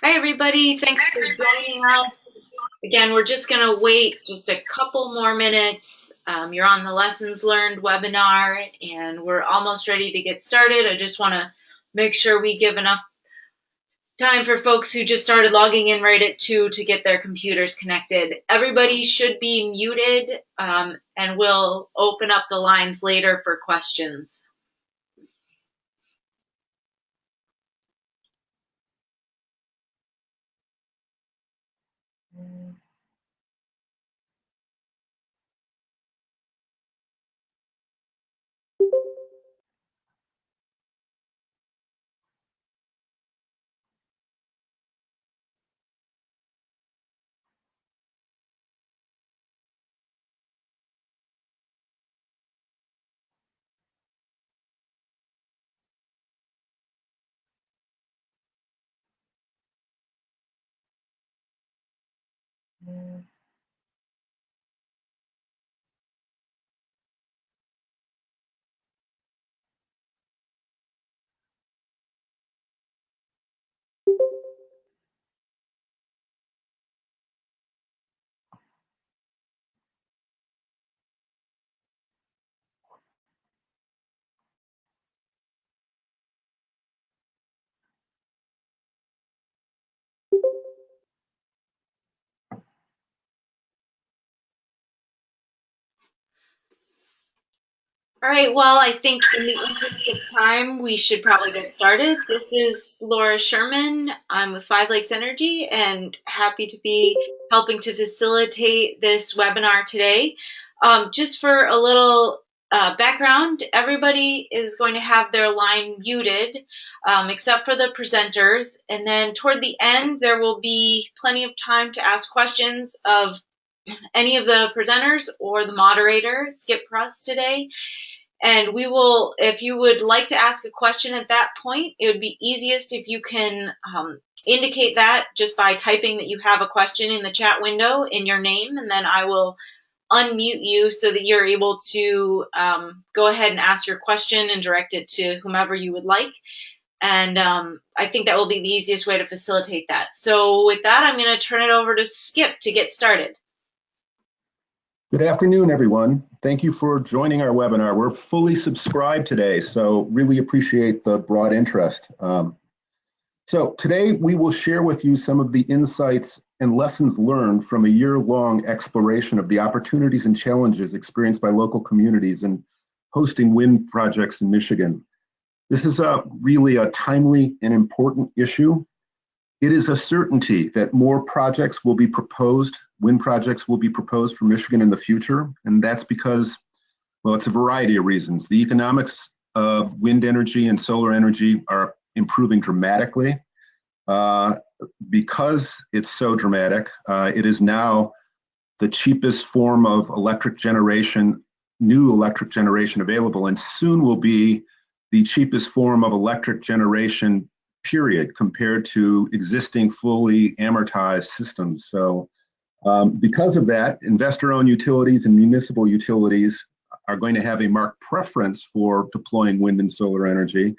Hi, everybody. Thanks for joining us. Again, we're just going to wait just a couple more minutes. You're on the Lessons Learned webinar, and we're almost ready to get started. I just want to make sure we give enough time for folks who just started logging in right at 2 to get their computers connected. Everybody should be muted, and we'll open up the lines later for questions. All right, well, I think in the interest of time, we should probably get started. This is Laura Sherman. I'm with Five Lakes Energy and happy to be helping to facilitate this webinar today. Just for a little background, everybody is going to have their line muted except for the presenters. And then toward the end, there will be plenty of time to ask questions of any of the presenters or the moderator, Skip Press, today. And we will, if you would like to ask a question at that point, it would be easiest if you can indicate that just by typing that you have a question in the chat window in your name, and then I will unmute you so that you're able to go ahead and ask your question and direct it to whomever you would like. And I think that will be the easiest way to facilitate that. So with that, I'm going to turn it over to Skip to get started. Good afternoon, everyone. Thank you for joining our webinar. We're fully subscribed today, so really appreciate the broad interest. So today we will share with you some of the insights and lessons learned from a year-long exploration of the opportunities and challenges experienced by local communities in hosting wind projects in Michigan. This is really a timely and important issue. It is a certainty that more projects will be proposed, wind projects will be proposed for Michigan in the future, and that's because, well, it's a variety of reasons. The economics of wind energy and solar energy are improving dramatically. Because it's so dramatic, it is now the cheapest form of electric generation, new electric generation available, and soon will be the cheapest form of electric generation period compared to existing fully amortized systems. So because of that, investor-owned utilities and municipal utilities are going to have a marked preference for deploying wind and solar energy.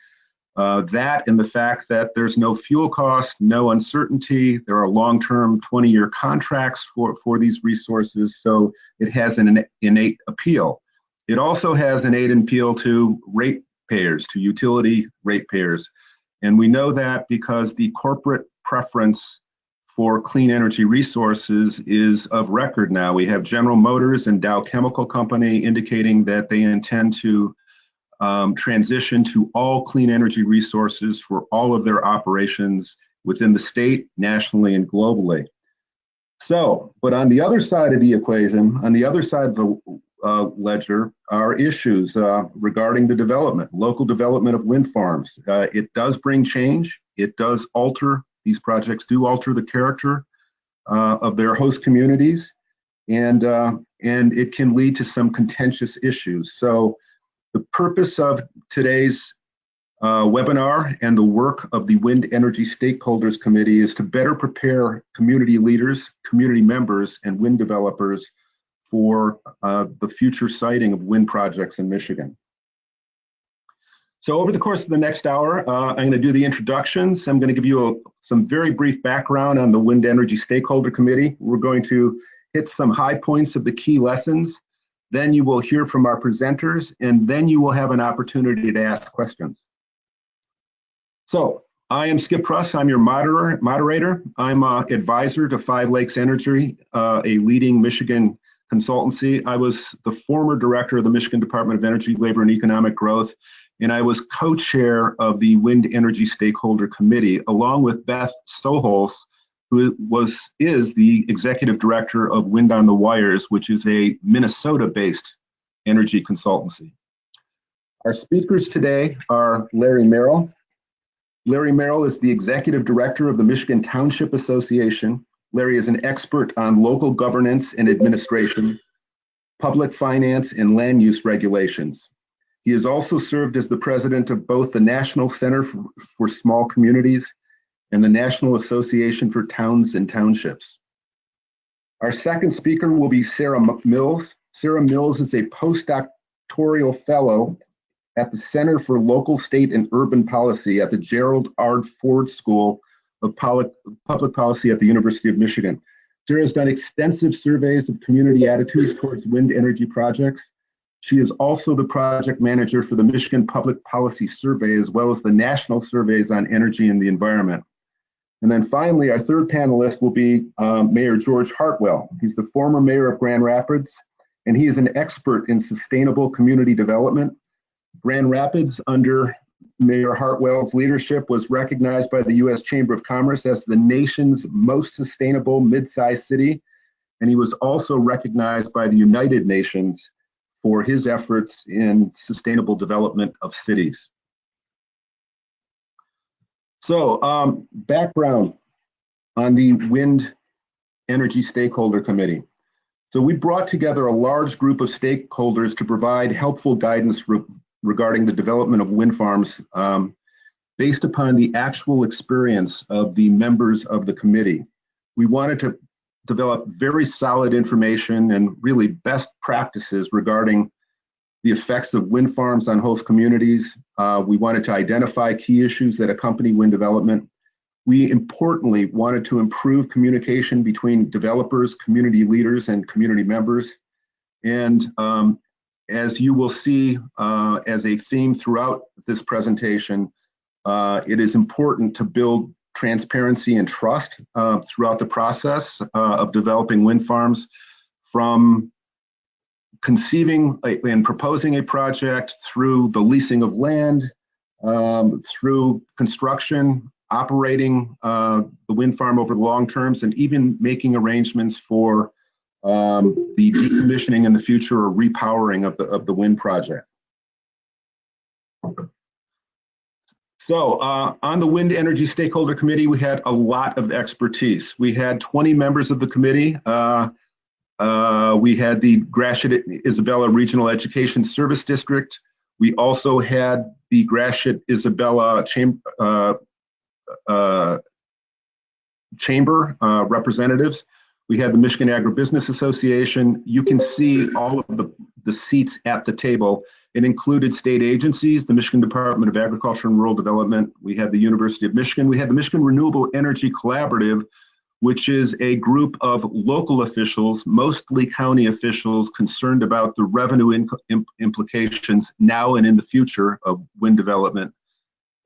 That and the fact that there's no fuel cost, no uncertainty, there are long-term 20-year contracts for these resources, so it has an innate appeal. It also has an innate appeal to ratepayers, to utility ratepayers. And we know that because the corporate preference for clean energy resources is of record now. We have General Motors and Dow Chemical Company indicating that they intend to transition to all clean energy resources for all of their operations within the state, nationally, and globally. So, but on the other side of the equation, on the other side of the ledger are issues regarding the development, local development of wind farms. It does bring change. It does alter, these projects do alter the character of their host communities, and it can lead to some contentious issues. So the purpose of today's webinar and the work of the Wind Energy Stakeholders Committee is to better prepare community leaders, community members, and wind developers for the future siting of wind projects in Michigan. So over the course of the next hour, I'm going to do the introductions. I'm going to give you some very brief background on the Wind Energy Stakeholder Committee. We're going to hit some high points of the key lessons. Then you will hear from our presenters, and then you will have an opportunity to ask questions. So I am Skip Pruss. I'm your moderator. I'm an advisor to Five Lakes Energy, a leading Michigan consultancy. I was the former director of the Michigan Department of Energy, Labor, and Economic Growth, and I was co-chair of the Wind Energy Stakeholder Committee, along with Beth Sohols, who is the executive director of Wind on the Wires, which is a Minnesota-based energy consultancy. Our speakers today are Larry Merrill. Larry Merrill is the executive director of the Michigan Township Association. Larry is an expert on local governance and administration, public finance, and land use regulations. He has also served as the president of both the National Center for Small Communities and the National Association for Towns and Townships. Our second speaker will be Sarah Mills. Sarah Mills is a postdoctoral fellow at the Center for Local, State, and Urban Policy at the Gerald R. Ford School of Public Policy at the University of Michigan. Sarah has done extensive surveys of community attitudes towards wind energy projects. She is also the project manager for the Michigan Public Policy Survey, as well as the national surveys on energy and the environment. And then finally, our third panelist will be Mayor George Hartwell. He's the former mayor of Grand Rapids, and he is an expert in sustainable community development. Grand Rapids, under Mayor Hartwell's leadership, was recognized by the U.S. Chamber of Commerce as the nation's most sustainable mid-sized city, and he was also recognized by the United Nations for his efforts in sustainable development of cities. So, background on the Wind Energy Stakeholder Committee. So we brought together a large group of stakeholders to provide helpful guidance regarding the development of wind farms based upon the actual experience of the members of the committee. We wanted to develop very solid information and really best practices regarding the effects of wind farms on host communities. We wanted to identify key issues that accompany wind development. We importantly wanted to improve communication between developers, community leaders, and community members. And as you will see as a theme throughout this presentation, it is important to build transparency and trust throughout the process of developing wind farms, from conceiving and proposing a project, through the leasing of land, through construction, operating the wind farm over the long terms, and even making arrangements for the decommissioning in the future or repowering of the wind project. So on the Wind Energy Stakeholder Committee, we had a lot of expertise. We had 20 members of the committee. We had the Gratiot Isabella Regional Education Service District. We also had the Gratiot Isabella Chamber representatives. We had the Michigan Agribusiness Association. You can see all of the seats at the table. It included state agencies, the Michigan Department of Agriculture and Rural Development. We had the University of Michigan. We had the Michigan Renewable Energy Collaborative, which is a group of local officials, mostly county officials, concerned about the revenue implications now and in the future of wind development.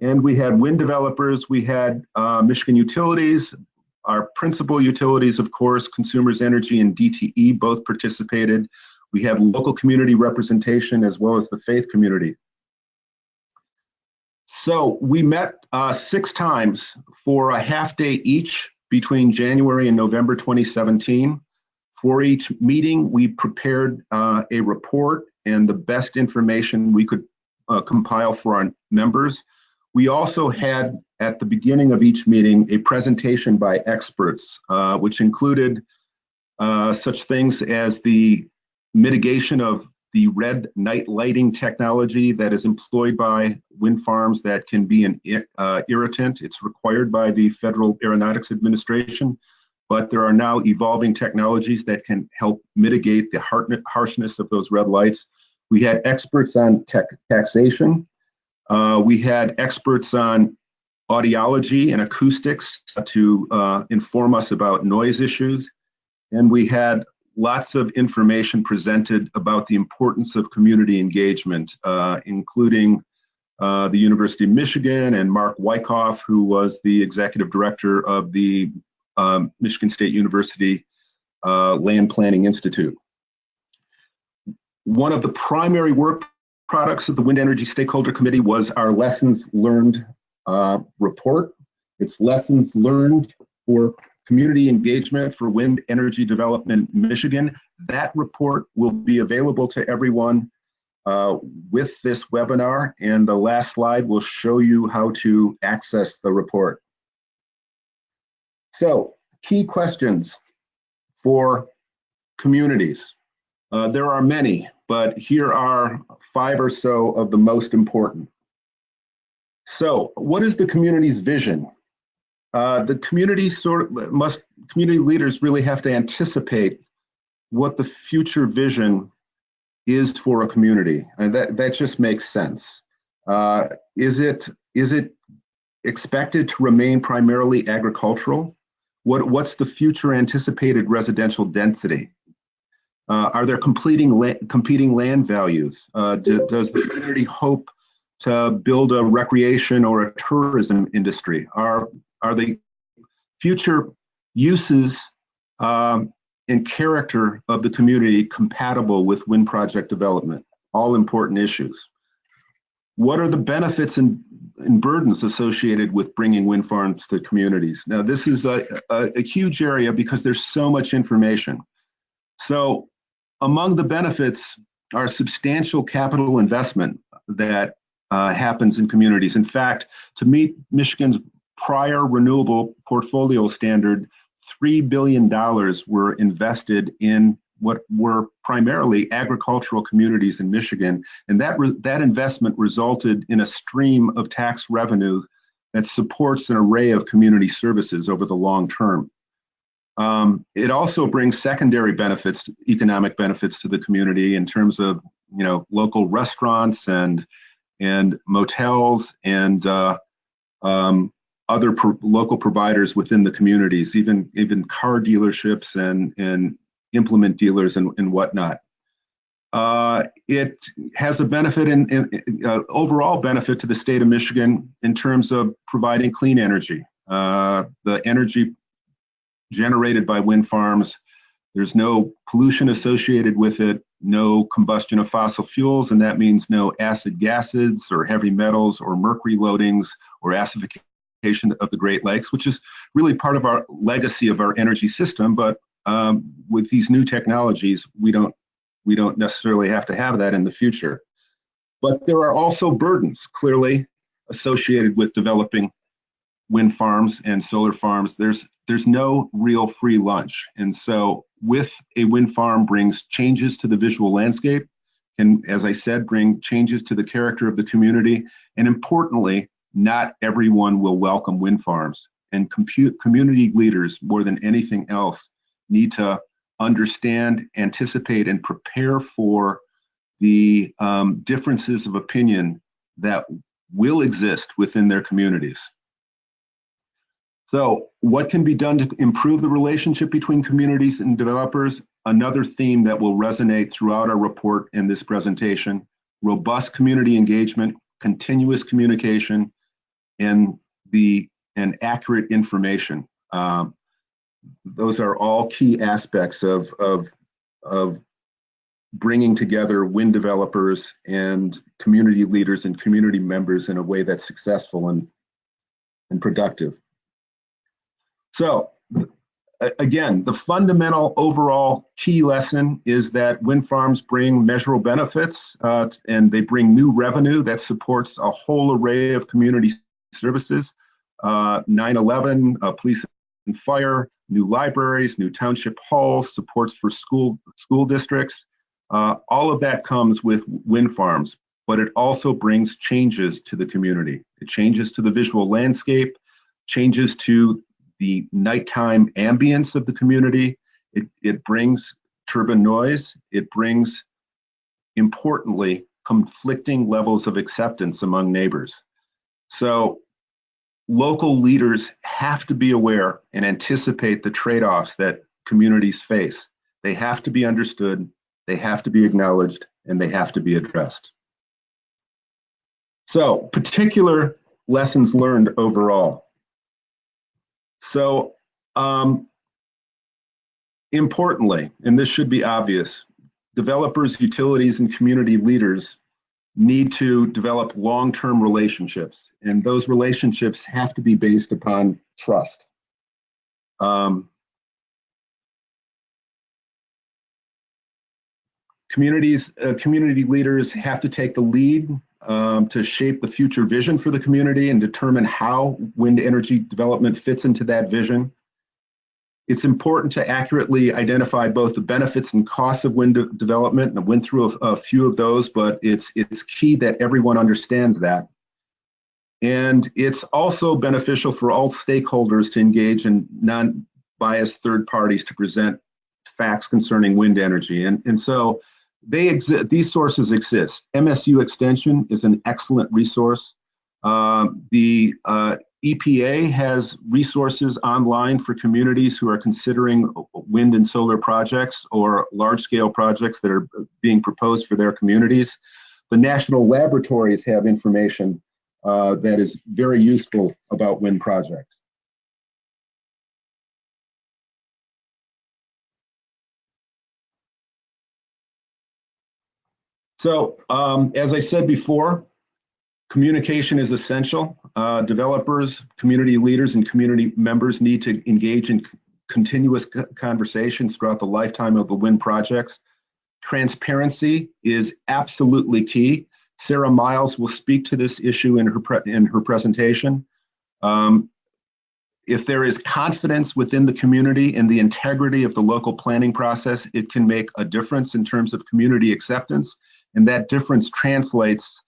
And we had wind developers. We had Michigan Utilities. Our principal utilities, of course, Consumers Energy and DTE, both participated. We had local community representation as well as the faith community. So we met 6 times for a half day each between January and November 2017. For each meeting, we prepared a report and the best information we could compile for our members. We also had, at the beginning of each meeting, a presentation by experts, which included such things as the mitigation of the red night lighting technology that is employed by wind farms that can be an irritant. It's required by the Federal Aeronautics Administration, but there are now evolving technologies that can help mitigate the harshness of those red lights. We had experts on taxation. We had experts on audiology and acoustics to inform us about noise issues. And we had lots of information presented about the importance of community engagement, including the University of Michigan and Mark Wyckoff, who was the executive director of the Michigan State University Land Planning Institute. One of the primary work products of the Wind Energy Stakeholder Committee was our lessons learned report. It's lessons learned for community engagement for wind energy development in Michigan. That report will be available to everyone with this webinar, and the last slide will show you how to access the report. So, key questions for communities. There are many, but here are 5 or so of the most important. So, what is the community's vision? The community community leaders really have to anticipate what the future vision is for a community, and that just makes sense. Is it expected to remain primarily agricultural? What's the future anticipated residential density? Are there competing land values? Does the community hope to build a recreation or a tourism industry? Are the future uses and character of the community compatible with wind project development? All important issues. What are the benefits and burdens associated with bringing wind farms to communities? Now, this is a huge area because there's so much information. So, among the benefits are substantial capital investment that happens in communities. In fact, to meet Michigan's prior renewable portfolio standard, $3 billion were invested in what were primarily agricultural communities in Michigan, and that investment resulted in a stream of tax revenue that supports an array of community services over the long term. It also brings secondary benefits, economic benefits to the community in terms of, local restaurants and motels and other local providers within the communities, even car dealerships and implement dealers and whatnot. It has a benefit overall benefit to the state of Michigan in terms of providing clean energy. The energy generated by wind farms, there's no pollution associated with it, no combustion of fossil fuels, and that means no acid gases or heavy metals or mercury loadings or acidification of the Great Lakes, which is really part of our legacy of our energy system. But with these new technologies, we don't necessarily have to have that in the future. But there are also burdens clearly associated with developing wind farms and solar farms. There's no real free lunch, and so with a wind farm brings changes to the visual landscape, and as I said, bring changes to the character of the community, and importantly, not everyone will welcome wind farms, and community leaders, more than anything else, need to understand, anticipate, and prepare for the differences of opinion that will exist within their communities. So, what can be done to improve the relationship between communities and developers? Another theme that will resonate throughout our report and this presentation: robust community engagement, continuous communication, and accurate information. Those are all key aspects of bringing together wind developers and community leaders and community members in a way that's successful and productive. So, again, the fundamental overall key lesson is that wind farms bring measurable benefits and they bring new revenue that supports a whole array of community services. 9/11, police and fire, new libraries, new township halls, supports for school districts. All of that comes with wind farms, but it also brings changes to the community. It changes to the visual landscape, changes to the nighttime ambience of the community. It brings turbine noise. It brings, importantly, conflicting levels of acceptance among neighbors. So local leaders have to be aware and anticipate the trade-offs that communities face. They have to be understood, they have to be acknowledged, and they have to be addressed. So, particular lessons learned overall. So, importantly, and this should be obvious, developers, utilities, and community leaders need to develop long-term relationships, and those relationships have to be based upon trust. Community leaders have to take the lead to shape the future vision for the community and determine how wind energy development fits into that vision. It's important to accurately identify both the benefits and costs of wind development, and I went through a few of those, but it's key that everyone understands that. And it's also beneficial for all stakeholders to engage in non-biased third parties to present facts concerning wind energy. And so these sources exist. MSU Extension is an excellent resource. The EPA has resources online for communities who are considering wind and solar projects or large-scale projects that are being proposed for their communities. The national laboratories have information that is very useful about wind projects. So, as I said before, communication is essential. Developers, community leaders, and community members need to engage in continuous conversations throughout the lifetime of the wind projects. Transparency is absolutely key. Sarah Miles will speak to this issue in her presentation. If there is confidence within the community in the integrity of the local planning process, it can make a difference in terms of community acceptance, and that difference translates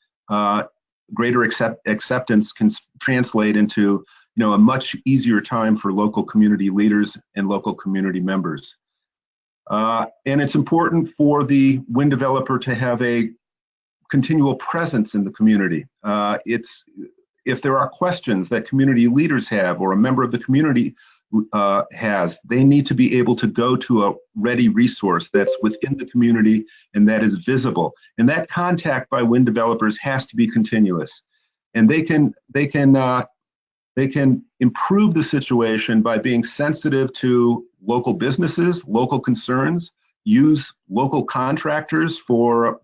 greater acceptance can translate into a much easier time for local community leaders and local community members. And it's important for the wind developer to have a continual presence in the community. If there are questions that community leaders have or a member of the community has, they need to be able to go to a ready resource that's within the community and that is visible. And that contact by wind developers has to be continuous. And they can improve the situation by being sensitive to local businesses, local concerns, use local contractors for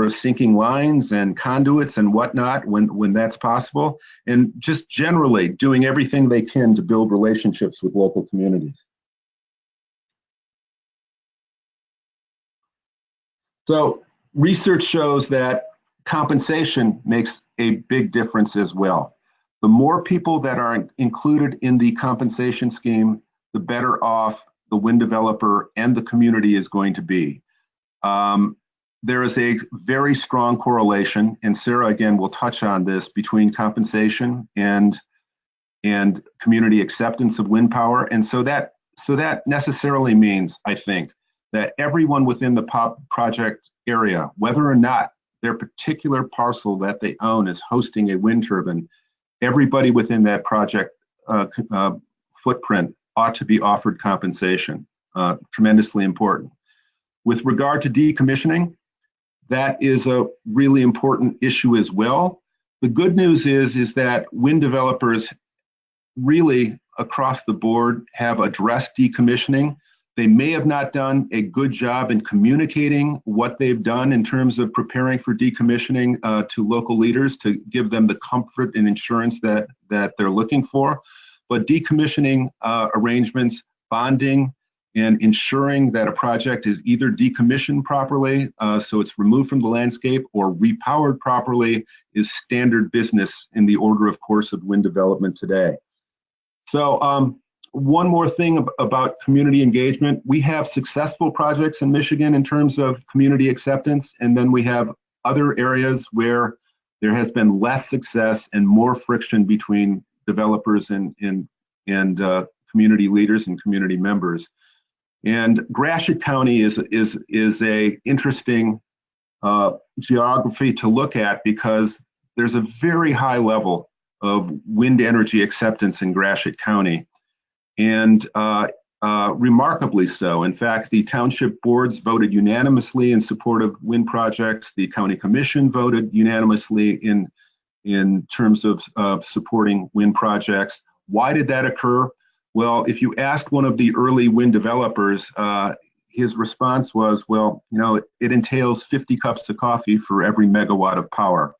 sinking lines and conduits and whatnot when that's possible, and just generally doing everything they can to build relationships with local communities. So research shows that compensation makes a big difference as well. The more people that are included in the compensation scheme, the better off the wind developer and the community is going to be. There is a very strong correlation, and Sarah again will touch on this, between compensation and community acceptance of wind power. And so that necessarily means, I think, that everyone within the project area, whether or not their particular parcel that they own is hosting a wind turbine, everybody within that project footprint ought to be offered compensation. Tremendously important. With regard to decommissioning, that is a really important issue as well. The good news is that wind developers really across the board have addressed decommissioning. They may have not done a good job in communicating what they've done in terms of preparing for decommissioning to local leaders to give them the comfort and insurance that they're looking for. But decommissioning arrangements, bonding, and ensuring that a project is either decommissioned properly, so it's removed from the landscape, or repowered properly is standard business in the order of course of wind development today. So one more thing about community engagement. We have successful projects in Michigan in terms of community acceptance, and then we have other areas where there has been less success and more friction between developers and community leaders and community members. And Gratiot County is a interesting geography to look at because there's a very high level of wind energy acceptance in Gratiot County, and remarkably so. In fact, the township boards voted unanimously in support of wind projects. The county commission voted unanimously in terms of supporting wind projects. Why did that occur? Well, if you asked one of the early wind developers, his response was, well, you know, it entails 50 cups of coffee for every megawatt of power.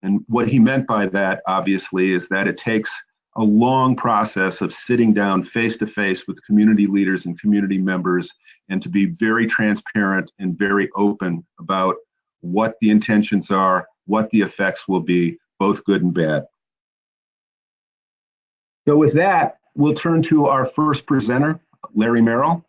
And what he meant by that, obviously, is that it takes a long process of sitting down face to face with community leaders and community members, and to be very transparent and very open about what the intentions are, what the effects will be, both good and bad. So with that, we'll turn to our first presenter, Larry Merrill.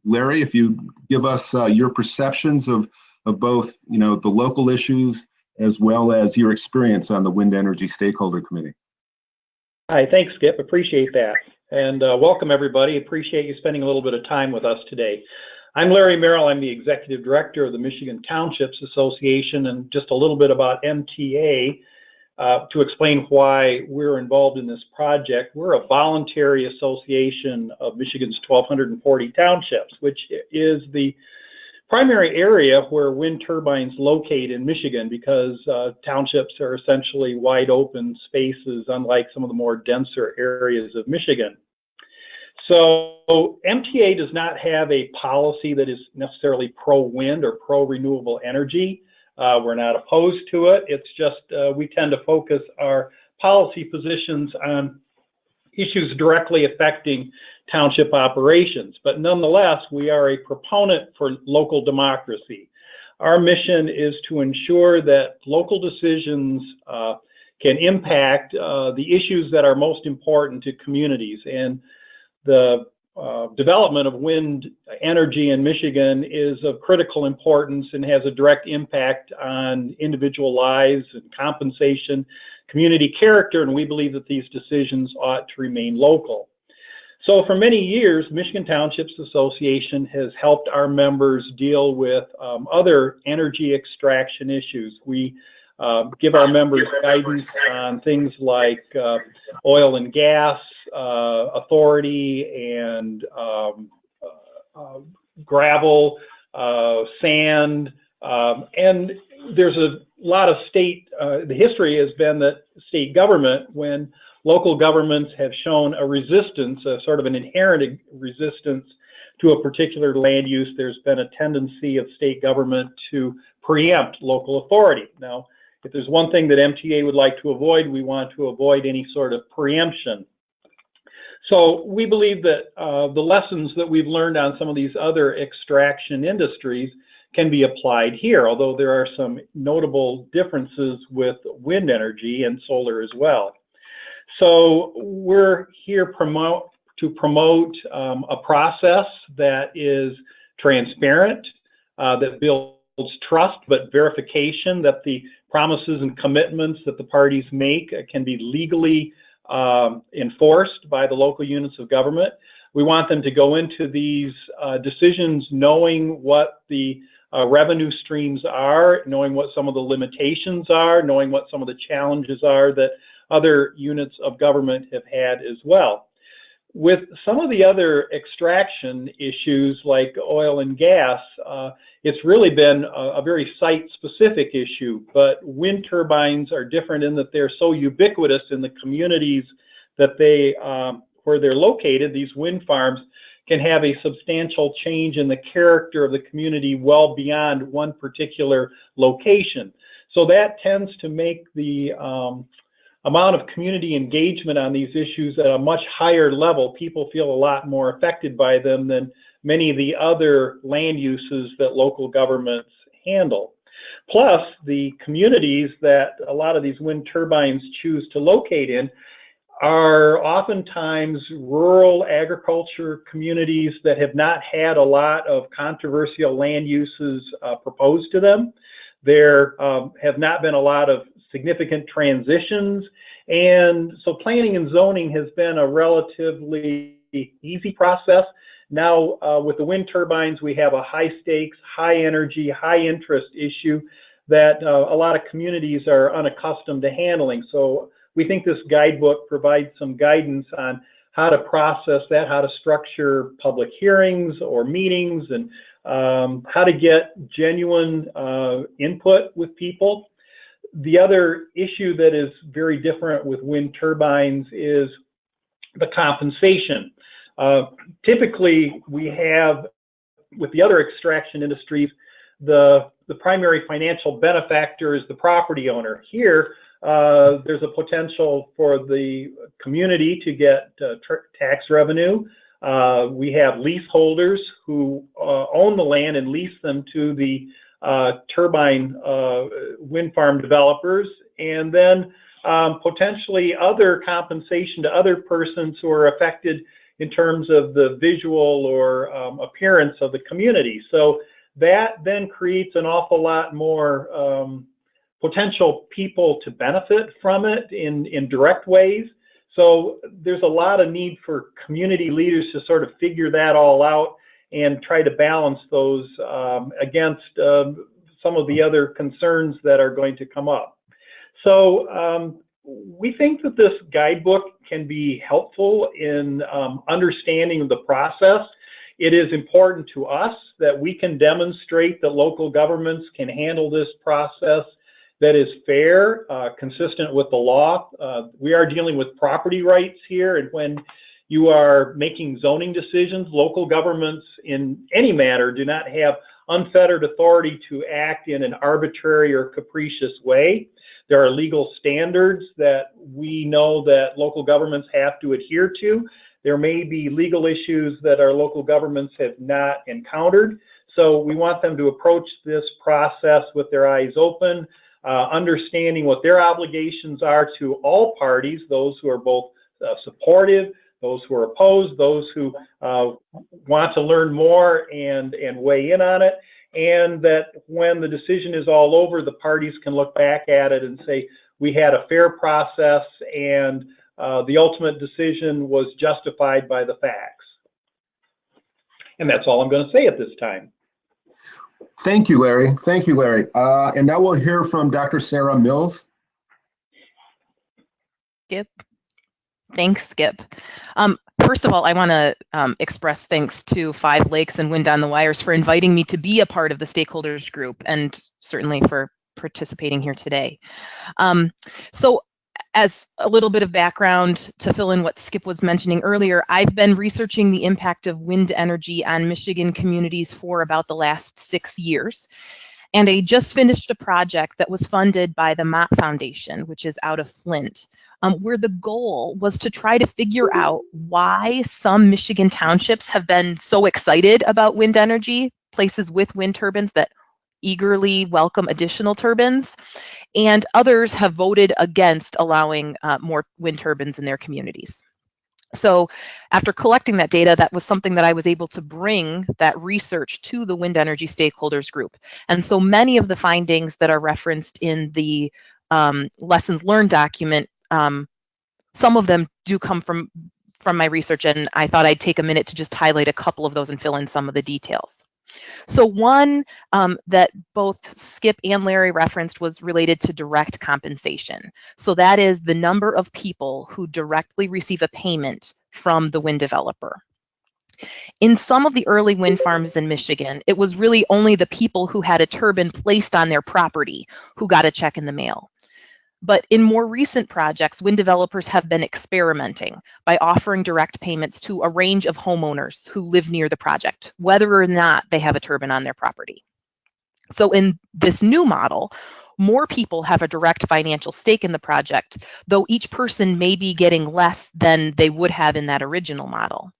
Larry, if you give us your perceptions of both, you know, the local issues as well as your experience on the Wind Energy Stakeholder Committee. Hi, thanks, Skip. Appreciate that. And welcome, everybody. Appreciate you spending a little bit of time with us today. I'm Larry Merrill. I'm the Executive Director of the Michigan Townships Association, and just a little bit about MTA to explain why we're involved in this project. We're a voluntary association of Michigan's 1,240 townships, which is the primary area where wind turbines locate in Michigan, because townships are essentially wide open spaces, unlike some of the more denser areas of Michigan. So MTA does not have a policy that is necessarily pro-wind or pro-renewable energy. We're not opposed to it. It's just we tend to focus our policy positions on issues directly affecting township operations. But nonetheless, we are a proponent for local democracy. Our mission is to ensure that local decisions can impact the issues that are most important to communities. And the development of wind energy in Michigan is of critical importance and has a direct impact on individual lives and compensation, community character, and we believe that these decisions ought to remain local. So for many years, Michigan Townships Association has helped our members deal with other energy extraction issues. We give our members guidance on things like oil and gas authority and gravel, sand, and there's a lot of state, the history has been that state government, when local governments have shown a resistance, a sort of an inherent resistance to a particular land use, there's been a tendency of state government to preempt local authority. Now, if there's one thing that MTA would like to avoid, we want to avoid any sort of preemption. So we believe that the lessons that we've learned on some of these other extraction industries can be applied here, although there are some notable differences with wind energy and solar as well. So we're here to promote a process that is transparent, that builds trust, but verification that the promises and commitments that the parties make can be legally enforced by the local units of government. We want them to go into these decisions knowing what the revenue streams are, knowing what some of the limitations are, knowing what some of the challenges are that other units of government have had as well. With some of the other extraction issues like oil and gas, it's really been a very site-specific issue, but wind turbines are different in that they're so ubiquitous in the communities that they, where they're located. These wind farms can have a substantial change in the character of the community well beyond one particular location. So that tends to make the amount of community engagement on these issues at a much higher level. People feel a lot more affected by them than many of the other land uses that local governments handle. Plus, the communities that a lot of these wind turbines choose to locate in are oftentimes rural agriculture communities that have not had a lot of controversial land uses proposed to them. There have not been a lot of significant transitions, and so planning and zoning has been a relatively easy process. Now, with the wind turbines, we have a high stakes, high energy, high interest issue that a lot of communities are unaccustomed to handling. So we think this guidebook provides some guidance on how to process that, how to structure public hearings or meetings, and how to get genuine input with people. The other issue that is very different with wind turbines is the compensation. Typically, we have, with the other extraction industries, the primary financial benefactor is the property owner. Here, there's a potential for the community to get tax revenue. We have leaseholders who own the land and lease them to the turbine wind farm developers, and then potentially other compensation to other persons who are affected in terms of the visual or appearance of the community. So that then creates an awful lot more potential people to benefit from it in direct ways. So there's a lot of need for community leaders to sort of figure that all out and try to balance those against some of the other concerns that are going to come up. So we think that this guidebook can be helpful in understanding the process. It is important to us that we can demonstrate that local governments can handle this process that is fair, consistent with the law. We are dealing with property rights here, and when you are making zoning decisions, local governments in any matter do not have unfettered authority to act in an arbitrary or capricious way. There are legal standards that we know that local governments have to adhere to. There may be legal issues that our local governments have not encountered. So we want them to approach this process with their eyes open, understanding what their obligations are to all parties, those who are both supportive, those who are opposed, those who want to learn more and weigh in on it, and that when the decision is all over, the parties can look back at it and say, we had a fair process and the ultimate decision was justified by the facts. And that's all I'm going to say at this time. Thank you, Larry. Thank you, Larry. And now we'll hear from Dr. Sarah Mills. Skip. Thanks, Skip. First of all, I want to express thanks to Five Lakes and Wind on the Wires for inviting me to be a part of the stakeholders group, and certainly for participating here today. So as a little bit of background to fill in what Skip was mentioning earlier, I've been researching the impact of wind energy on Michigan communities for about the last 6 years. And I just finished a project that was funded by the Mott Foundation, which is out of Flint, where the goal was to try to figure out why some Michigan townships have been so excited about wind energy, places with wind turbines that eagerly welcome additional turbines, and others have voted against allowing more wind turbines in their communities. So after collecting that data, that was something that I was able to bring that research to the wind energy stakeholders group. And so many of the findings that are referenced in the lessons learned document, some of them do come from my research, and I thought I'd take a minute to just highlight a couple of those and fill in some of the details. So one that both Skip and Larry referenced was related to direct compensation. So that is the number of people who directly receive a payment from the wind developer. In some of the early wind farms in Michigan, it was really only the people who had a turbine placed on their property who got a check in the mail. But in more recent projects, wind developers have been experimenting by offering direct payments to a range of homeowners who live near the project, whether or not they have a turbine on their property. So in this new model, more people have a direct financial stake in the project, though each person may be getting less than they would have in that original model.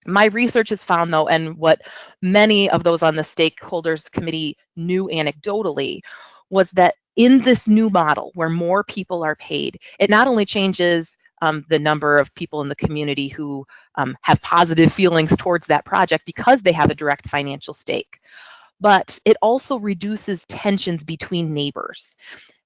My research has found, though, and what many of those on the stakeholders committee knew anecdotally, was that in this new model where more people are paid, it not only changes the number of people in the community who have positive feelings towards that project because they have a direct financial stake, but it also reduces tensions between neighbors.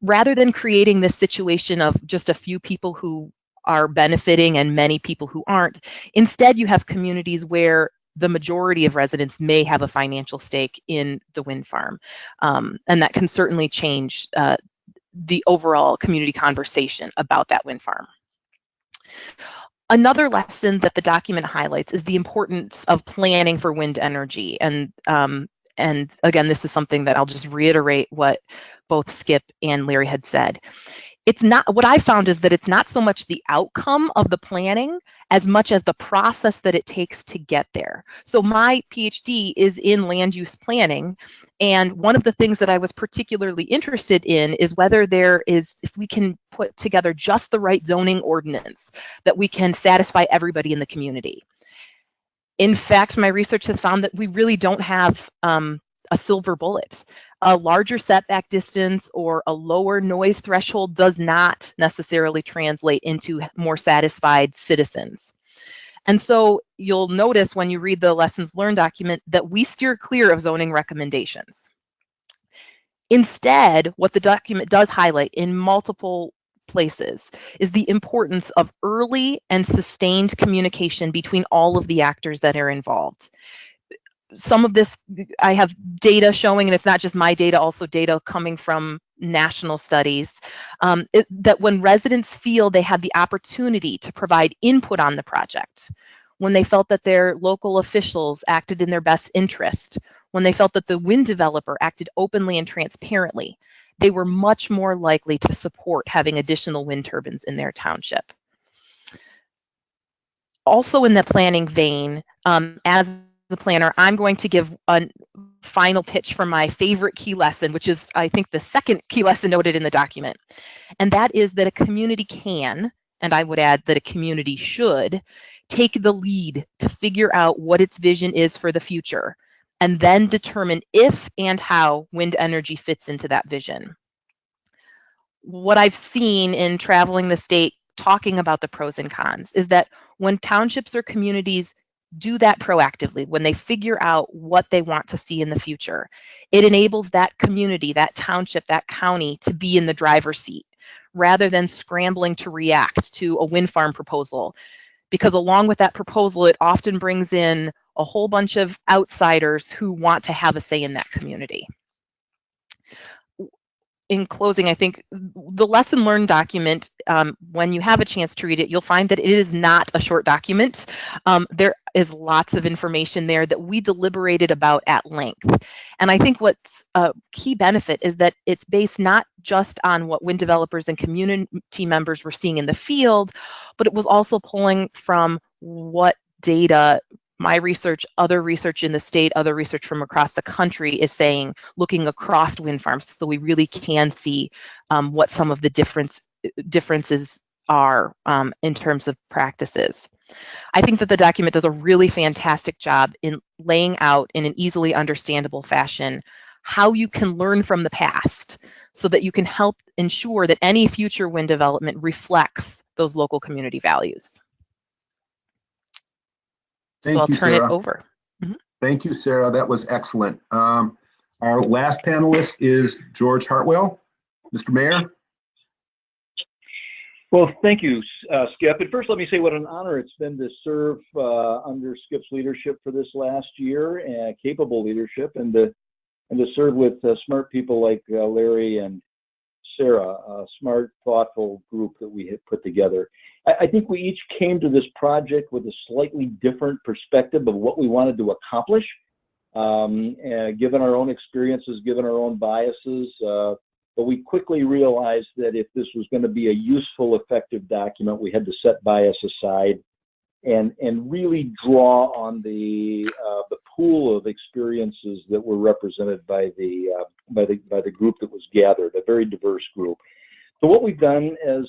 Rather than creating this situation of just a few people who are benefiting and many people who aren't, instead you have communities where the majority of residents may have a financial stake in the wind farm. And that can certainly change the overall community conversation about that wind farm. Another lesson that the document highlights is the importance of planning for wind energy. And again, this is something that I'll just reiterate what both Skip and Larry had said. It's not, what I found is that it's not so much the outcome of the planning as much as the process that it takes to get there. So my PhD is in land use planning. And one of the things that I was particularly interested in is whether if we can put together just the right zoning ordinance that we can satisfy everybody in the community. In fact, my research has found that we really don't have a silver bullet. A larger setback distance or a lower noise threshold does not necessarily translate into more satisfied citizens. And so you'll notice when you read the lessons learned document that we steer clear of zoning recommendations. Instead, what the document does highlight in multiple places is the importance of early and sustained communication between all of the actors that are involved. Some of this, I have data showing, and it's not just my data, also data coming from national studies, that when residents feel they had the opportunity to provide input on the project, when they felt that their local officials acted in their best interest, when they felt that the wind developer acted openly and transparently, they were much more likely to support having additional wind turbines in their township. Also in the planning vein, as the planner, I'm going to give a final pitch for my favorite key lesson, which is, I think, the second key lesson noted in the document. And that is that a community can, and I would add that a community should, take the lead to figure out what its vision is for the future, and then determine if and how wind energy fits into that vision. What I've seen in traveling the state, talking about the pros and cons, is that when townships or communities do that proactively, when they figure out what they want to see in the future, it enables that community, that township, that county to be in the driver's seat rather than scrambling to react to a wind farm proposal. Because along with that proposal, it often brings in a whole bunch of outsiders who want to have a say in that community. In closing, I think the lesson learned document, when you have a chance to read it, you'll find that it is not a short document. There is lots of information there that we deliberated about at length. And I think what's a key benefit is that it's based not just on what wind developers and community members were seeing in the field, but it was also pulling from what data my research, other research in the state, other research from across the country is saying, looking across wind farms, so we really can see what some of the differences are in terms of practices. I think that the document does a really fantastic job in laying out in an easily understandable fashion how you can learn from the past so that you can help ensure that any future wind development reflects those local community values. So I'll turn it over. Thank you, Sarah. That was excellent. Our last panelist is George Hartwell. Mr. Mayor. Well, thank you, Skip. And first, let me say what an honor it's been to serve under Skip's leadership for this last year, and capable leadership, and to serve with smart people like Larry and Sarah, a smart, thoughtful group that we had put together. I think we each came to this project with a slightly different perspective of what we wanted to accomplish, given our own experiences, given our own biases. But we quickly realized that if this was going to be a useful, effective document, we had to set bias aside and really draw on the pool of experiences that were represented by the group that was gathered, a very diverse group. So what we've done, as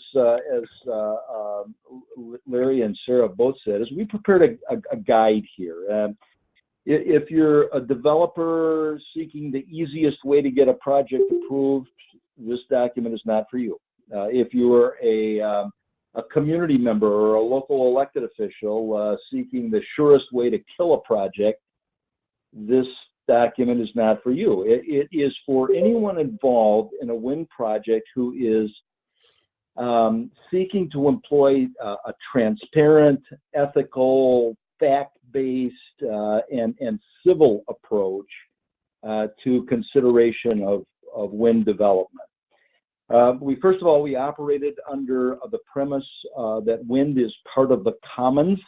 Larry and Sarah both said, is we prepared a guide here. If you're a developer seeking the easiest way to get a project approved, this document is not for you. If you are a community member or a local elected official seeking the surest way to kill a project, this document is not for you. It is for anyone involved in a wind project who is seeking to employ a transparent, ethical, evidence-based and civil approach to consideration of wind development. First of all, we operated under the premise that wind is part of the commons.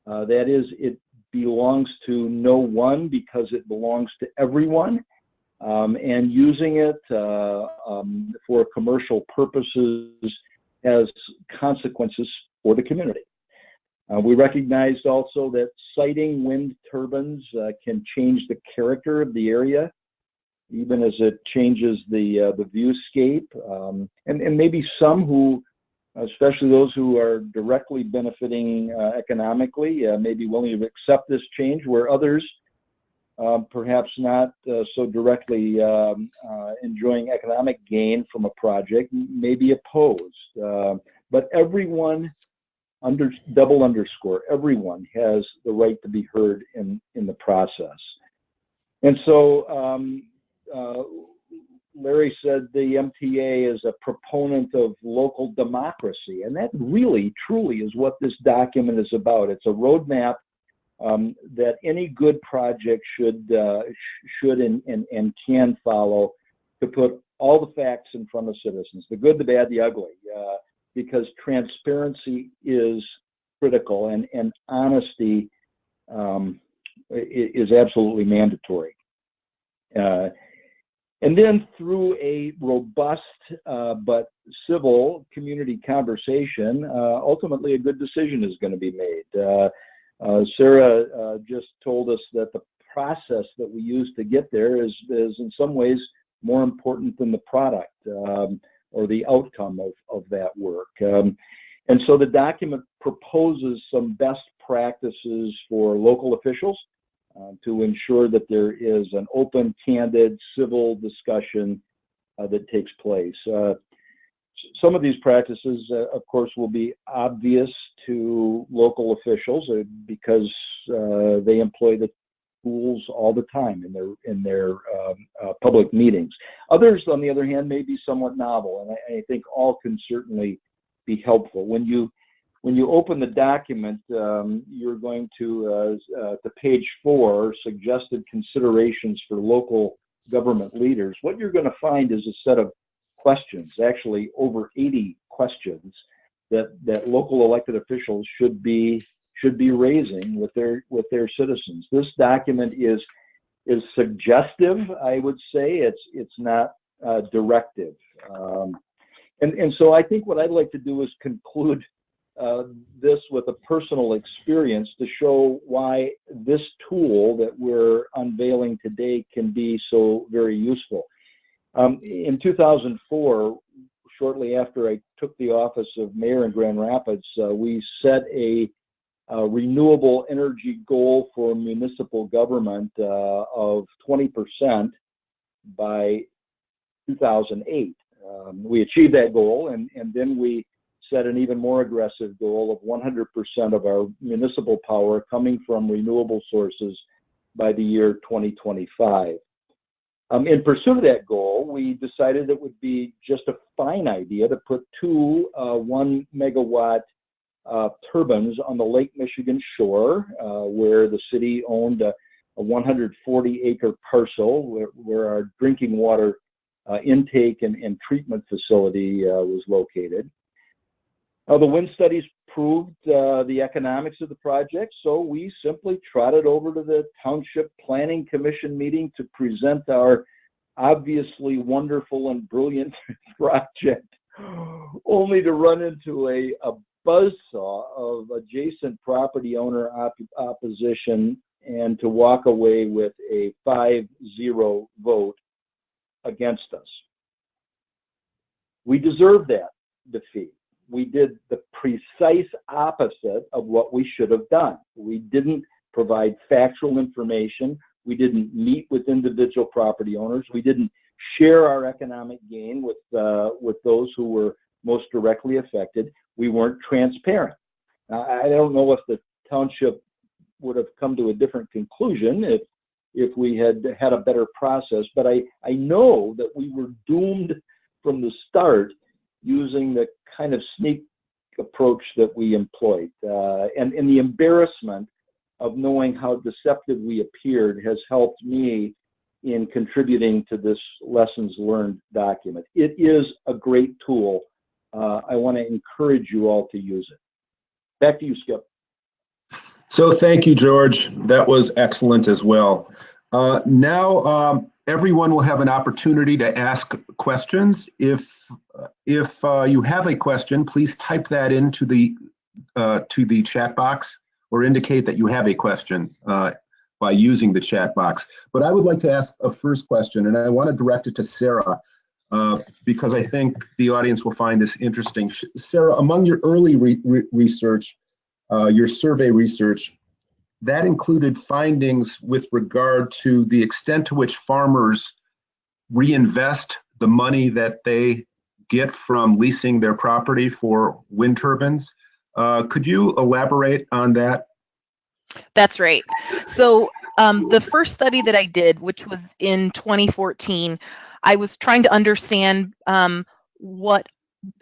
That is, it belongs to no one because it belongs to everyone. And using it for commercial purposes has consequences for the community. We recognized also that siting wind turbines can change the character of the area, even as it changes the viewscape. And maybe some who, especially those who are directly benefiting economically, may be willing to accept this change, where others, perhaps not so directly enjoying economic gain from a project, may be opposed. But everyone, double underscore, everyone has the right to be heard in the process. And so Larry said the MTA is a proponent of local democracy, and that really, truly is what this document is about. It's a roadmap that any good project should and can follow, to put all the facts in front of citizens, the good, the bad, the ugly, because transparency is critical, and honesty is absolutely mandatory. And then through a robust but civil community conversation, ultimately a good decision is going to be made. Sarah just told us that the process that we use to get there is in some ways more important than the product or the outcome of that work. And so the document proposes some best practices for local officials to ensure that there is an open, candid, civil discussion that takes place. Some of these practices, of course, will be obvious to local officials because they employ the tools all the time in their public meetings. Others, on the other hand, may be somewhat novel, and I think all can certainly be helpful. When you open the document, you're going to page 4, suggested considerations for local government leaders. What you're going to find is a set of questions, actually over 80 questions that local elected officials should be raising with their citizens. This document is suggestive, I would say. It's not directive. And so I think what I'd like to do is conclude this with a personal experience to show why this tool that we're unveiling today can be so very useful. In 2004, shortly after I took the office of mayor in Grand Rapids, we set a renewable energy goal for municipal government of 20% by 2008. We achieved that goal, and then we set an even more aggressive goal of 100% of our municipal power coming from renewable sources by the year 2025. In pursuit of that goal, we decided it would be just a fine idea to put 2 1-megawatt turbines on the Lake Michigan shore, where the city owned a 140-acre parcel where our drinking water intake and treatment facility was located. The wind studies proved the economics of the project, so we simply trotted over to the Township Planning Commission meeting to present our obviously wonderful and brilliant project, only to run into a buzzsaw of adjacent property owner opposition and to walk away with a 5-0 vote against us. We deserved that defeat. We did the precise opposite of what we should have done. We didn't provide factual information. We didn't meet with individual property owners. We didn't share our economic gain with those who were most directly affected. We weren't transparent. I don't know if the township would have come to a different conclusion if we had had a better process, but I know that we were doomed from the start using the kind of sneak approach that we employed. And the embarrassment of knowing how deceptive we appeared has helped me in contributing to this lessons learned document. It is a great tool. I want to encourage you all to use it. Back to you, Skip. So thank you, George. That was excellent as well. Now everyone will have an opportunity to ask questions. If you have a question, please type that into the chat box or indicate that you have a question by using the chat box. But I would like to ask a first question, and I want to direct it to Sarah because I think the audience will find this interesting. Sarah, among your early research, your survey research, that included findings with regard to the extent to which farmers reinvest the money that they get from leasing their property for wind turbines. Could you elaborate on that? That's right. So the first study that I did, which was in 2014, I was trying to understand what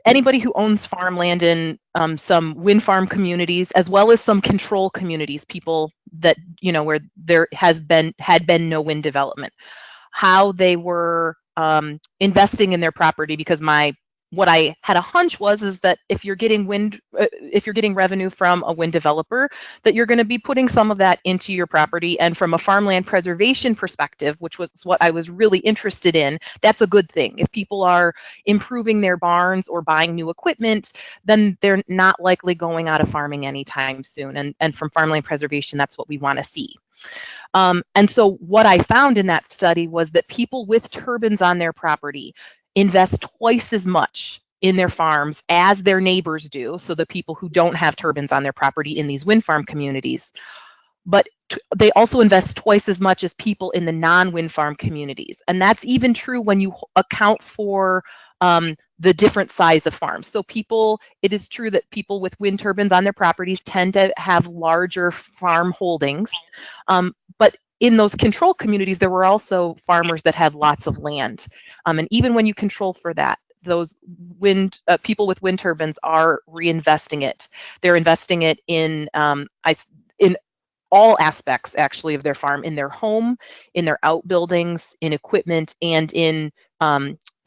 anybody who owns farmland in some wind farm communities, as well as some control communities, people that, where there had been no wind development, how they were investing in their property, because what I had a hunch is that if you're getting revenue from a wind developer, that you're going to be putting some of that into your property. And from a farmland preservation perspective, which was what I was really interested in, that's a good thing. If people are improving their barns or buying new equipment, then they're not likely going out of farming anytime soon. And from farmland preservation, that's what we want to see. And so what I found in that study was that people with turbines on their property invest twice as much in their farms as their neighbors do, so the people who don't have turbines on their property in these wind farm communities. But they also invest twice as much as people in the non-wind farm communities. And that's even true when you account for the different size of farms. So it is true that people with wind turbines on their properties tend to have larger farm holdings. But in those control communities, there were also farmers that had lots of land. And even when you control for that, those people with wind turbines are reinvesting it. They're investing it in all aspects, actually, of their farm, in their home, in their outbuildings, in equipment, and in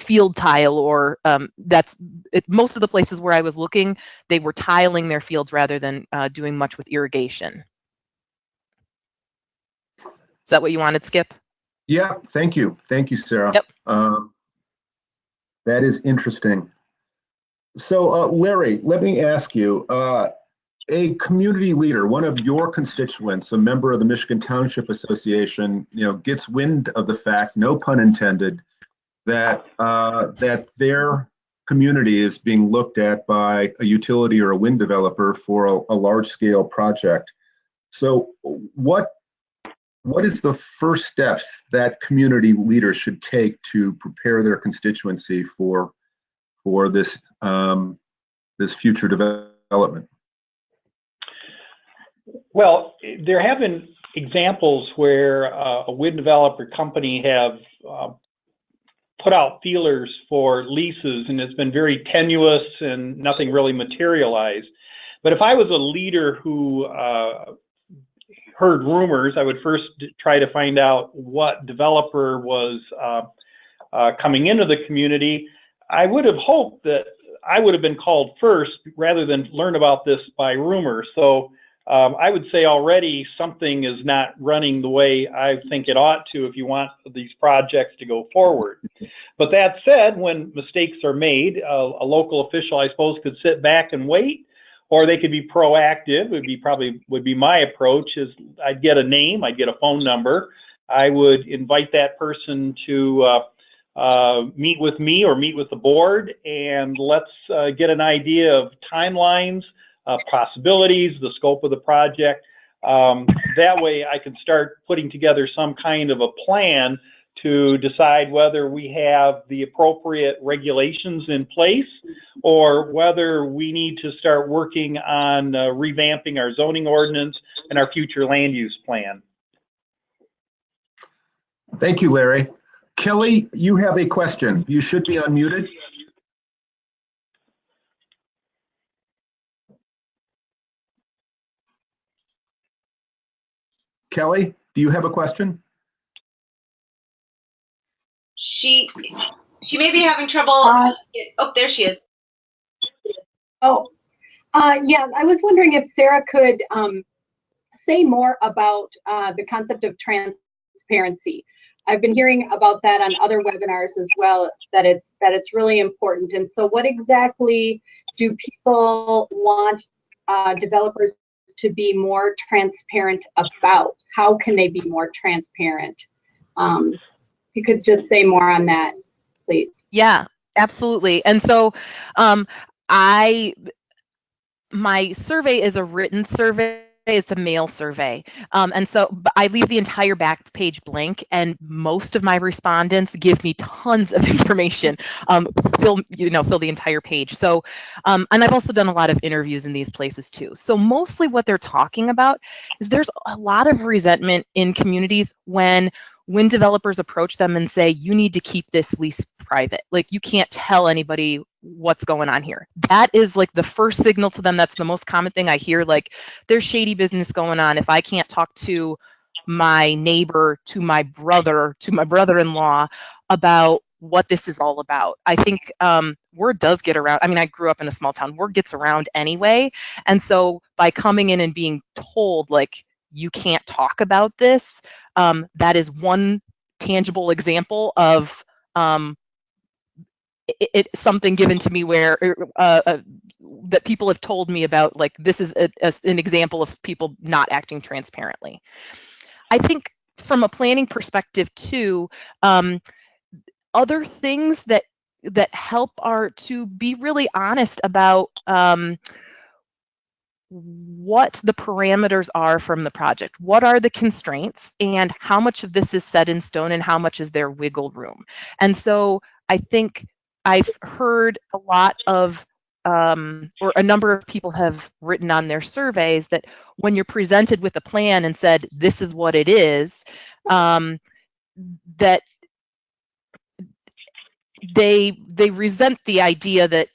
field tile, or most of the places where I was looking, they were tiling their fields rather than doing much with irrigation. Is that what you wanted, Skip? Yeah, thank you. Thank you, Sarah. Yep. That is interesting. So, Larry, let me ask you, a community leader, one of your constituents, a member of the Michigan Township Association, gets wind of the fact, no pun intended, that their community is being looked at by a utility or a wind developer for a large-scale project. So, what is the first steps that community leaders should take to prepare their constituency for this this future development? Well, there have been examples where a wind developer company have put out feelers for leases, and it's been very tenuous and nothing really materialized. But if I was a leader who heard rumors, I would first try to find out what developer was coming into the community. I would have hoped that I would have been called first rather than learn about this by rumor. So I would say already something is not running the way I think it ought to if you want these projects to go forward. But that said, when mistakes are made, a local official, I suppose, could sit back and wait, or they could be proactive. Would be my approach. Is I'd get a name, I'd get a phone number, I would invite that person to meet with me or meet with the board, and let's get an idea of timelines, possibilities, the scope of the project. That way I can start putting together some kind of a plan to decide whether we have the appropriate regulations in place or whether we need to start working on revamping our zoning ordinance and our future land use plan. Thank you, Larry. Kelly, you have a question. You should be unmuted. Kelly, do you have a question? She may be having trouble. Oh, there she is. Yeah, I was wondering if Sarah could say more about the concept of transparency. I've been hearing about that on other webinars as well, that it's really important. And so what exactly do people want developers to be more transparent about? How can they be more transparent? If you could just say more on that, please. Yeah, absolutely. And so my survey is a written survey. It's a mail survey. And so I leave the entire back page blank, and most of my respondents give me tons of information, fill the entire page. So, and I've also done a lot of interviews in these places too. So mostly what they're talking about is there's a lot of resentment in communities when developers approach them and say, you need to keep this lease private. Like, you can't tell anybody what's going on here. That is like the first signal to them. That's the most common thing I hear. Like, there's shady business going on. If I can't talk to my neighbor, to my brother-in-law about what this is all about. I think word does get around. I mean, I grew up in a small town. Word gets around anyway. And so by coming in and being told, like, you can't talk about this, that is one tangible example of something given to me where that people have told me about, like, this is an example of people not acting transparently. I think from a planning perspective too, other things that help are to be really honest about what the parameters are from the project. What are the constraints, and how much of this is set in stone, and how much is there wiggle room? And so I think I've heard a lot of, or a number of people have written on their surveys that when you're presented with a plan and said, this is what it is, that they resent the idea that,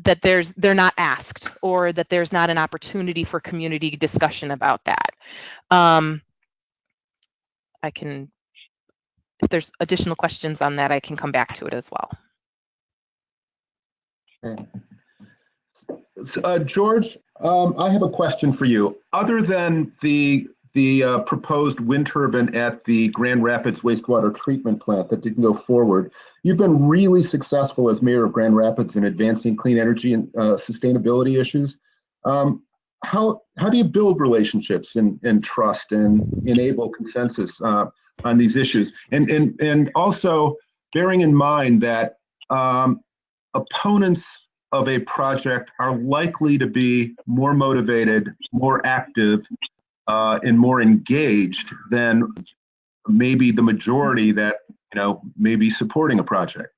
that they're not asked, or that there's not an opportunity for community discussion about that. I can, if there's additional questions on that, I can come back to it as well. George, I have a question for you. Other than the proposed wind turbine at the Grand Rapids wastewater treatment plant that didn't go forward, you've been really successful as mayor of Grand Rapids in advancing clean energy and sustainability issues. How do you build relationships and trust and enable consensus on these issues? And also bearing in mind that opponents of a project are likely to be more motivated, more active, and more engaged than maybe the majority that may be supporting a project.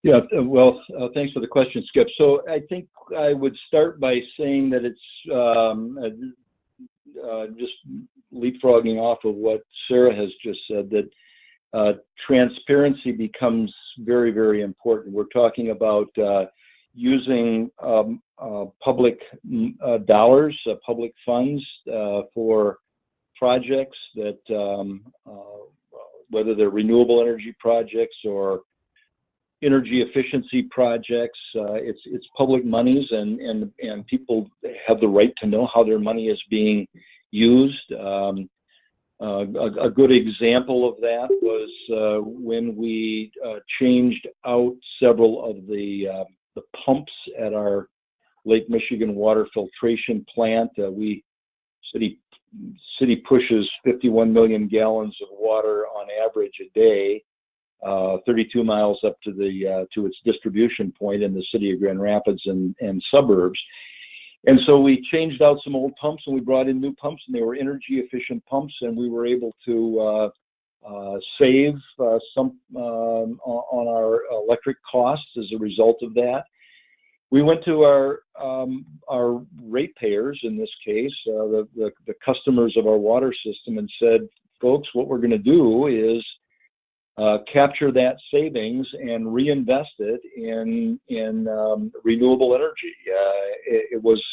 Yeah, well, thanks for the question, Skip. So I think I would start by saying that it's just leapfrogging off of what Sarah has just said, that transparency becomes very, very important. We're talking about using public dollars, public funds for projects that, whether they're renewable energy projects or energy efficiency projects, it's public monies, and people have the right to know how their money is being used. A good example of that was when we changed out several of the pumps at our Lake Michigan water filtration plant. City pushes 51 million gallons of water on average a day, 32 miles up to its distribution point in the city of Grand Rapids and suburbs. And so we changed out some old pumps and we brought in new pumps, and they were energy efficient pumps, and we were able to save some on our electric costs as a result of that. We went to our ratepayers, in this case, the customers of our water system, and said, folks, what we're going to do is capture that savings and reinvest it in renewable energy. It was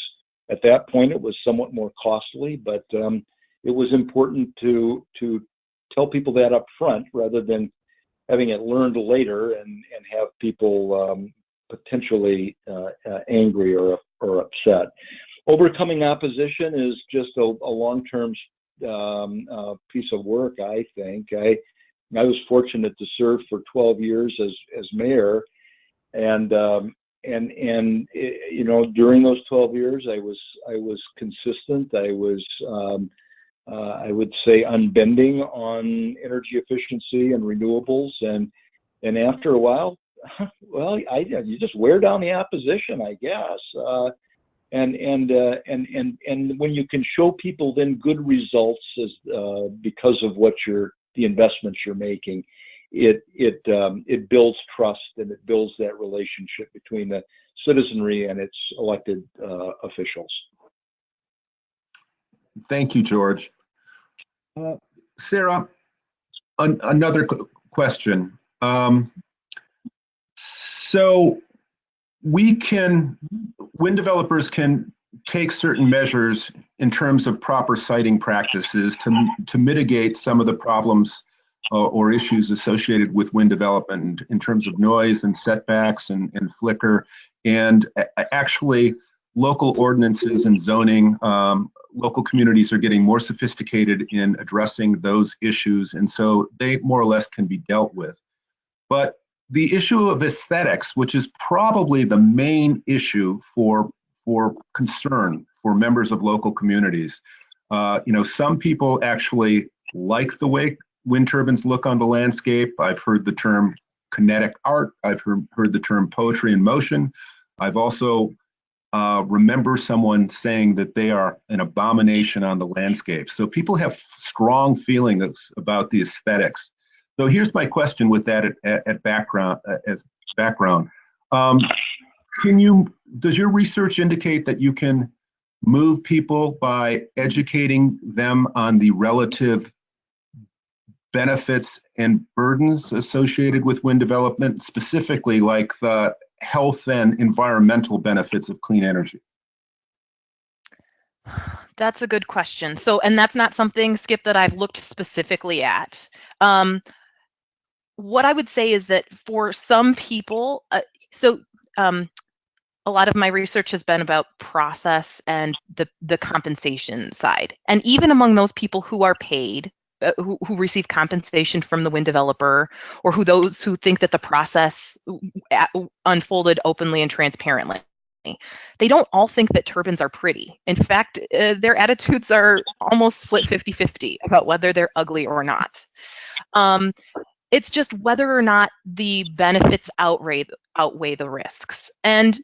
At that point, it was somewhat more costly, but it was important to tell people that up front rather than having it learned later and have people potentially angry or upset. Overcoming opposition is just a long-term piece of work, I think. I was fortunate to serve for 12 years as mayor, and you know, during those 12 years, I was consistent. I was I would say unbending on energy efficiency and renewables, and after a while, well, you just wear down the opposition, I guess. And when you can show people then good results as because of what the investments you're making, it builds trust, and it builds that relationship between the citizenry and its elected officials. Thank you, George. Sarah, another question. So wind developers can take certain measures in terms of proper siting practices to mitigate some of the problems or issues associated with wind development in terms of noise and setbacks and flicker. And actually, local ordinances and zoning, local communities are getting more sophisticated in addressing those issues, and so they more or less can be dealt with. But the issue of aesthetics, which is probably the main issue for concern for members of local communities, you know, some people actually like the way wind turbines look on the landscape. I've heard the term kinetic art. I've heard the term poetry in motion. I've also remember someone saying that they are an abomination on the landscape. So people have strong feelings about the aesthetics. So here's my question with that as background. Does your research indicate that you can move people by educating them on the relative benefits and burdens associated with wind development, specifically like the health and environmental benefits of clean energy? That's a good question. So, and that's not something, Skip, that I've looked specifically at. What I would say is that for some people, a lot of my research has been about process and the compensation side. And even among those people who are paid, who receive compensation from the wind developer, or those who think that the process unfolded openly and transparently, they don't all think that turbines are pretty. In fact, their attitudes are almost split 50-50 about whether they're ugly or not. It's just whether or not the benefits outweigh the risks. And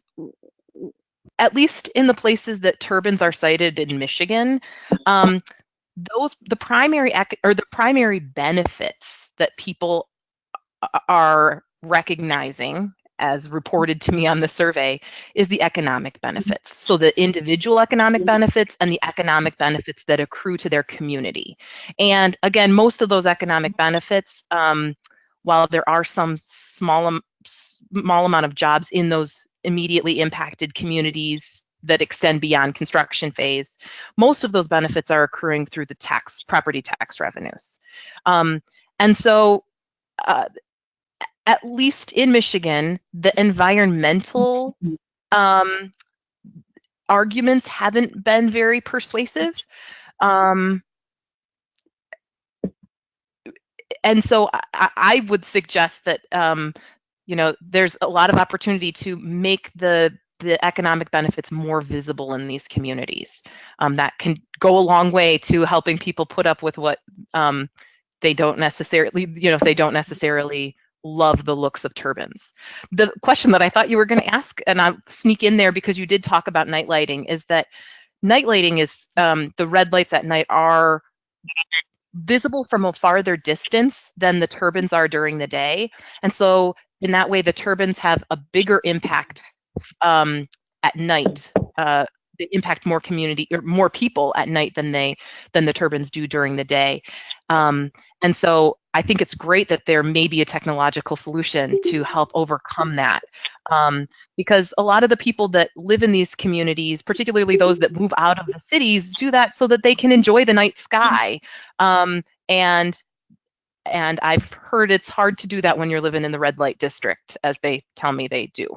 at least in the places that turbines are sited in Michigan, the primary benefits that people are recognizing, as reported to me on the survey, is the economic benefits. So the individual economic benefits and the economic benefits that accrue to their community. And again, most of those economic benefits, while there are some small amount of jobs in those immediately impacted communities that extend beyond construction phase, most of those benefits are accruing through the property tax revenues. And so at least in Michigan, the environmental arguments haven't been very persuasive. And so I would suggest that you know, there's a lot of opportunity to make the economic benefits more visible in these communities. That can go a long way to helping people put up with what they don't necessarily, you know, if they don't necessarily love the looks of turbines. The question that I thought you were going to ask, and I'll sneak in there because you did talk about night lighting, is that night lighting is, the red lights at night are visible from a farther distance than the turbines are during the day. And so in that way, the turbines have a bigger impact at night. They impact more community or more people at night than the turbines do during the day. And so I think it's great that there may be a technological solution to help overcome that. Because a lot of the people that live in these communities, particularly those that move out of the cities, do that so that they can enjoy the night sky. And I've heard it's hard to do that when you're living in the red light district, as they tell me they do.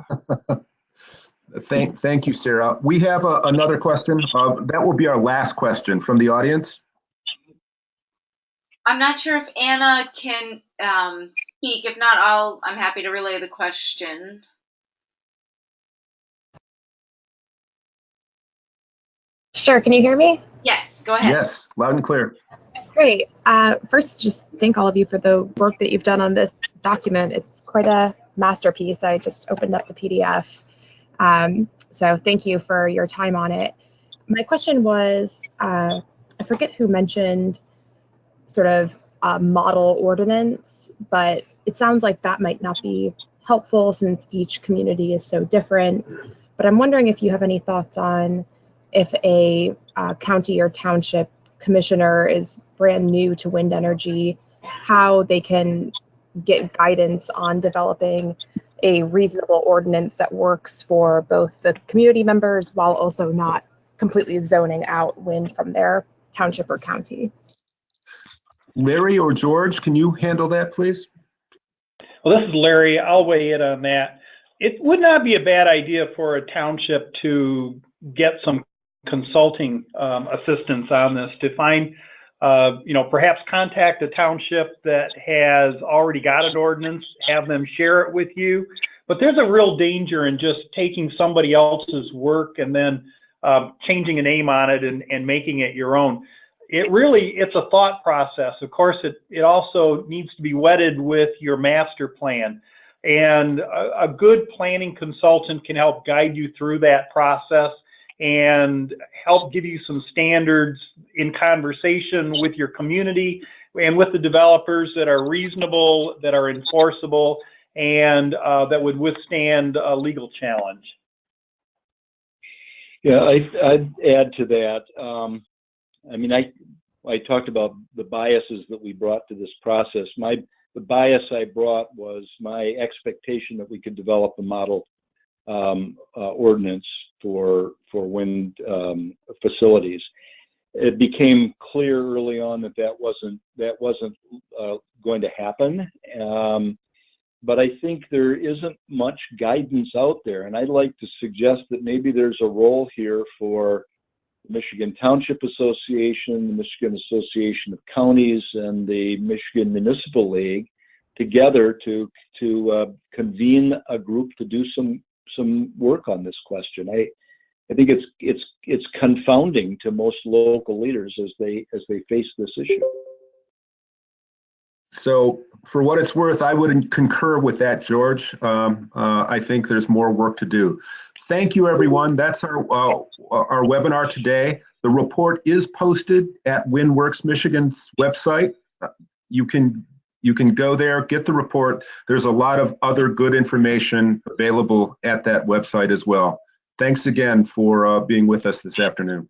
Thank you, Sarah. We have another question. That will be our last question from the audience. I'm not sure if Anna can speak. If not, I'm happy to relay the question. Sure, can you hear me? Yes, go ahead. Yes, loud and clear. Great. First, just thank all of you for the work that you've done on this document. It's quite a masterpiece. I just opened up the PDF. So thank you for your time on it. My question was, I forget who mentioned sort of a model ordinance, but it sounds like that might not be helpful since each community is so different. But I'm wondering if you have any thoughts on if a county or township commissioner is brand new to wind energy, how they can get guidance on developing a reasonable ordinance that works for both the community members while also not completely zoning out wind from their township or county. Larry or George, can you handle that, please? Well, this is Larry. I'll weigh in on that. It would not be a bad idea for a township to get some consulting assistance on this, to find, perhaps contact a township that has already got an ordinance, have them share it with you. But there's a real danger in just taking somebody else's work and then changing a name on it and making it your own. It's a thought process. Of course, it also needs to be wedded with your master plan. And a good planning consultant can help guide you through that process and help give you some standards in conversation with your community and with the developers that are reasonable, that are enforceable, and that would withstand a legal challenge. Yeah, I'd add to that. I talked about the biases that we brought to this process. The bias I brought was my expectation that we could develop a model ordinance for wind facilities. It became clear early on that wasn't going to happen. But I think there isn't much guidance out there, and I'd like to suggest that maybe there's a role here for the Michigan Township Association, the Michigan Association of Counties, and the Michigan Municipal League together to convene a group to do some work on this question. I think it's confounding to most local leaders as they face this issue. So for what it's worth, I would concur with that, George. I think there's more work to do. Thank you, everyone. That's our webinar today. The report is posted at WindWorks Michigan's website. You can go there, get the report. There's a lot of other good information available at that website as well. Thanks again for being with us this afternoon.